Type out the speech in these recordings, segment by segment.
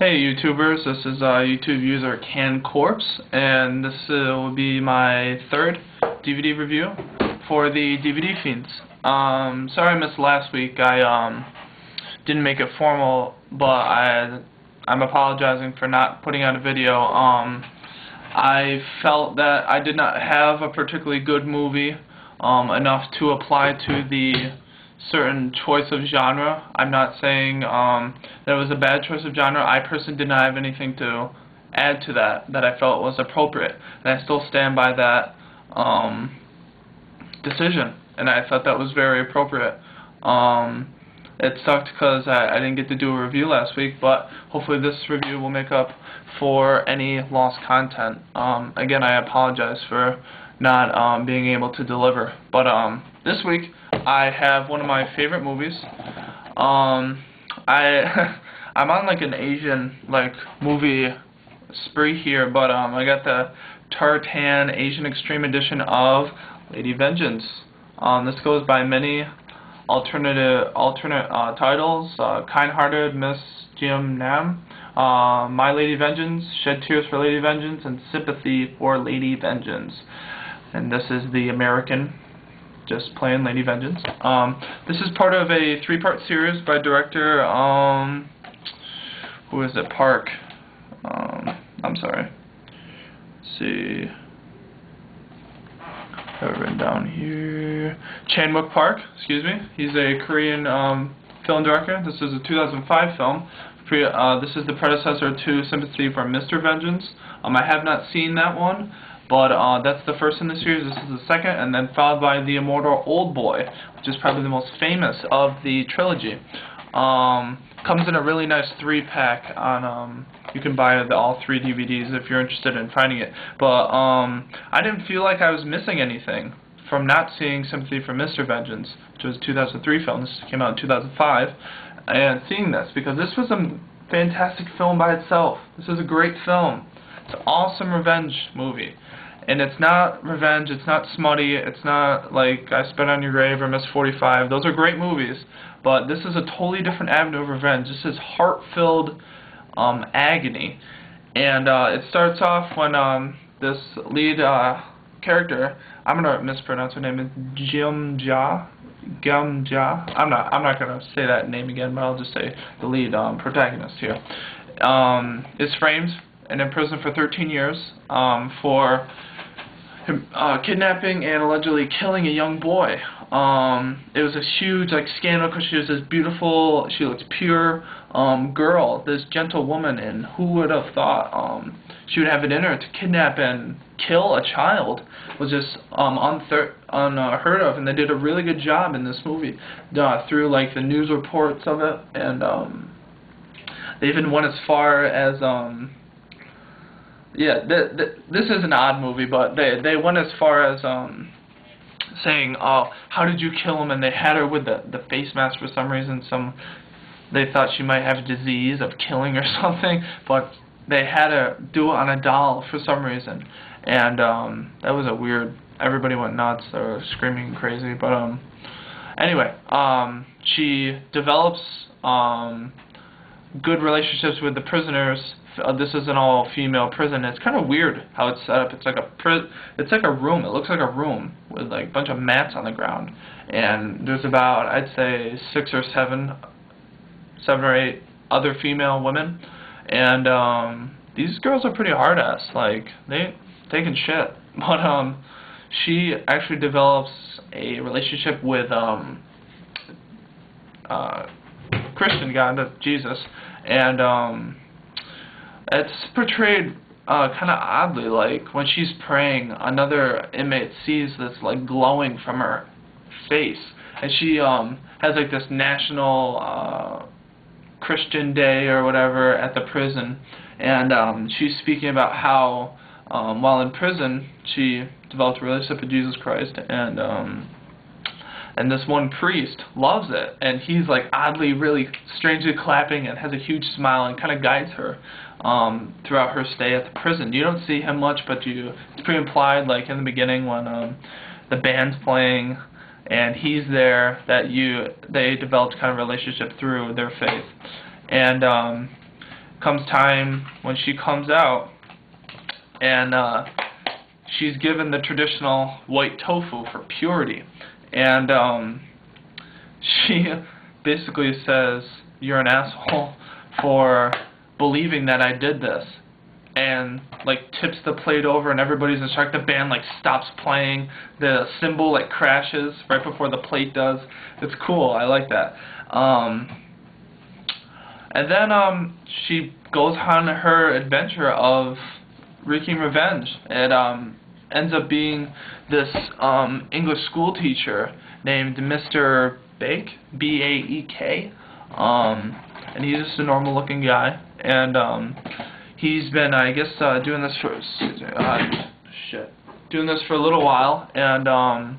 Hey YouTubers, this is YouTube user Canncorps, and this will be my third DVD review for the DVD Fiends. Sorry I missed last week. I didn't make it formal, but I'm apologizing for not putting out a video. I felt that I did not have a particularly good movie enough to apply to the certain choice of genre. I'm not saying that it was a bad choice of genre. I personally did not have anything to add to that I felt was appropriate, and I still stand by that decision, and I thought that was very appropriate. It sucked because I didn't get to do a review last week, but hopefully this review will make up for any lost content. Again, I apologize for not being able to deliver, but this week I have one of my favorite movies. I'm on like an Asian movie spree here, but I got the Tartan Asian Extreme Edition of Lady Vengeance. This goes by many alternate titles: Kind-Hearted Miss Jim Nam, My Lady Vengeance, Shed Tears for Lady Vengeance, and Sympathy for Lady Vengeance. And this is the American, just plain Lady Vengeance. This is part of a 3-part series by director, who is it? Park. I'm sorry. Let's see. I have it written down here. Chan-wook Park, excuse me. He's a Korean film director. This is a 2005 film. This is the predecessor to Sympathy for Mr. Vengeance. I have not seen that one, but that's the first in the series. This is the second, and then followed by The Immortal Old Boy, which is probably the most famous of the trilogy. Comes in a really nice 3-pack on, you can buy all 3 DVDs if you're interested in finding it. But I didn't feel like I was missing anything from not seeing Sympathy for Mr. Vengeance, which was a 2003 film. This came out in 2005, and seeing this, because this was a fantastic film by itself. This is a great film. It's an awesome revenge movie. And it's not revenge, it's not smutty, it's not like I Spit on Your Grave or Miss 45. Those are great movies, but this is a totally different avenue of revenge. This is heart-filled agony. And it starts off when this lead character, I'm going to mispronounce her name, is Gamja. I'm not going to say that name again, but I'll just say the lead protagonist here, is framed and imprisoned for 13 years for kidnapping and allegedly killing a young boy. It was a huge scandal because she was this beautiful, she looks pure girl, this gentle woman, and who would have thought she would have it in her to kidnap and kill a child. It was just unheard of, and they did a really good job in this movie through the news reports of it, and they even went as far as this is an odd movie, but they went as far as saying, "Oh, how did you kill him?" And they had her with the face mask for some reason. They thought she might have a disease of killing or something, but they had her do it on a doll for some reason, and that was a weird. Everybody went nuts. They were screaming crazy, but anyway, she develops good relationships with the prisoners. This is an all-female prison. It's kind of weird how it's set up. It's like a room. It looks like a room with a bunch of mats on the ground, and there's about, I'd say, 6 or 7 or 8 other female women, and these girls are pretty hard-ass. They taking shit. But she actually develops a relationship with Christian God, Jesus, and it's portrayed kind of oddly. When she's praying, another inmate sees this glowing from her face, and she has this national Christian day or whatever at the prison, and she's speaking about how while in prison she developed a relationship with Jesus Christ, and this one priest loves it, and he's oddly, really strangely clapping and has a huge smile and kind of guides her throughout her stay at the prison. You don't see him much, but it's pretty implied, in the beginning when the band's playing and he's there, that they developed kind of a relationship through their faith. And comes time when she comes out, and she's given the traditional white tofu for purity, and she basically says, "You're an asshole for believing that I did this," and like tips the plate over, and everybody's in shock. The band like stops playing, the cymbal like crashes right before the plate does. It's cool, I like that. And then she goes on her adventure of wreaking revenge. It ends up being this English school teacher named Mr. Bake, B-A-E-K, and he's just a normal looking guy, and he's been, I guess, doing this for a little while, and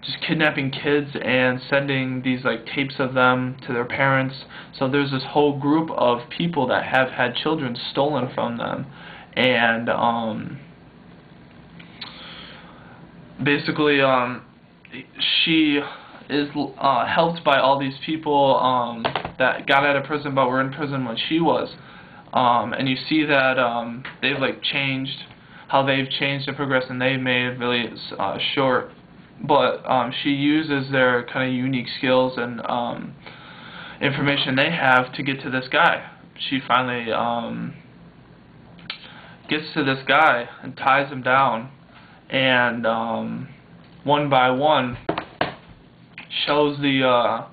just kidnapping kids and sending these like tapes of them to their parents. So there's this whole group of people that have had children stolen from them, and basically she is helped by all these people that got out of prison but were in prison when she was, and you see that they've like changed, how they've changed and progressed, and they've made really short, but she uses their kind of unique skills and information they have to get to this guy. She finally gets to this guy and ties him down, and one by one shows the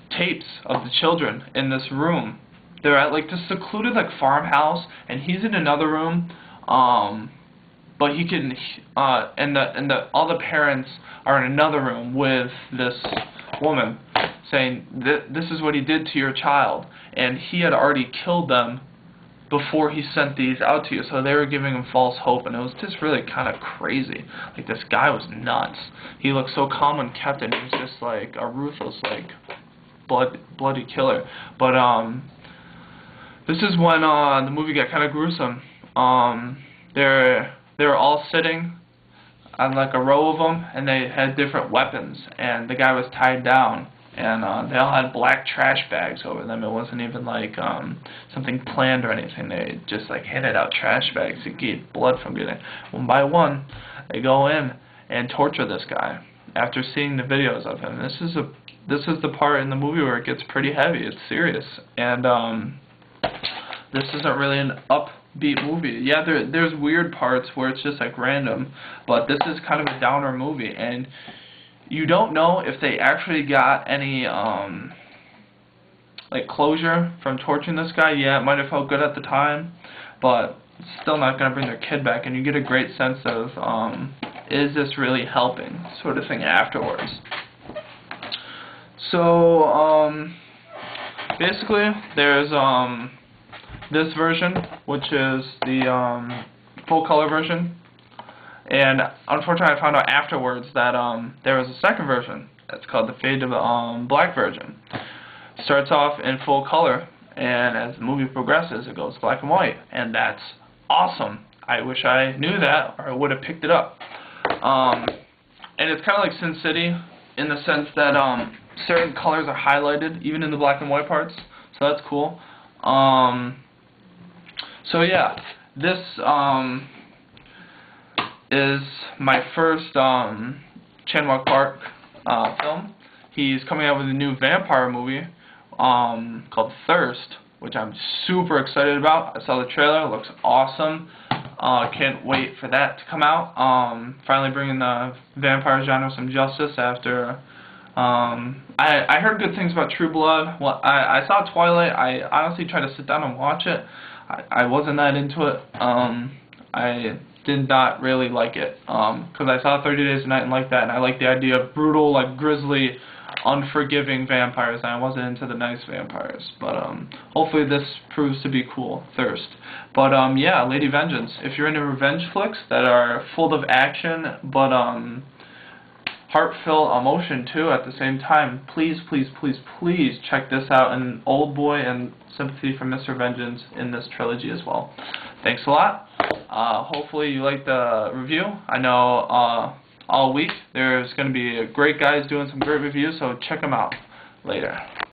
tapes of the children in this room. They're at like this secluded like farmhouse, and he's in another room, but he can and all the parents are in another room with this woman saying this is what he did to your child, and he had already killed them before he sent these out to you, so they were giving him false hope, and it was just really kind of crazy. Like, this guy was nuts. He looked so calm and kept, and he was just like a ruthless, like, bloody killer. But this is when the movie got kind of gruesome. They were all sitting on like a row of them, and they had different weapons, and the guy was tied down, and they all had black trash bags over them. It wasn't even like something planned or anything. They just like handed out trash bags to keep blood from getting. One by one, they go in and torture this guy after seeing the videos of him. This is the part in the movie where it gets pretty heavy. It's serious, and this isn't really an upbeat movie. Yeah, there's weird parts where it's just like random, but this is kind of a downer movie, and you don't know if they actually got any like closure from torturing this guy. Yeah, it might have felt good at the time, but it's still not going to bring their kid back, and you get a great sense of is this really helping sort of thing afterwards. So basically there's this version, which is the full color version. And unfortunately, I found out afterwards that there was a second version. It's called the Fade to Black version. It starts off in full color, and as the movie progresses, it goes black and white, and that's awesome. I wish I knew that, or I would have picked it up. And it's kind of like Sin City in the sense that certain colors are highlighted, even in the black and white parts. So that's cool. So yeah, this is my first Canncorps Park film. He's coming out with a new vampire movie called Thirst, which I'm super excited about. I saw the trailer, it looks awesome. Can't wait for that to come out. Finally bringing the vampire genre some justice after I heard good things about True Blood. Well, I saw Twilight. I honestly tried to sit down and watch it. I wasn't that into it. I did not really like it because I saw 30 Days a Night and liked that, and I like the idea of brutal, like grisly, unforgiving vampires, and I wasn't into the nice vampires. But hopefully this proves to be cool. Thirst. But yeah, Lady Vengeance. If you're into revenge flicks that are full of action but heartfelt emotion too at the same time, please, please, please, please check this out. And Old Boy and Sympathy for Mr. Vengeance in this trilogy as well. Thanks a lot. Hopefully you liked the review. I know all week there's going to be great guys doing some great reviews, so check them out later.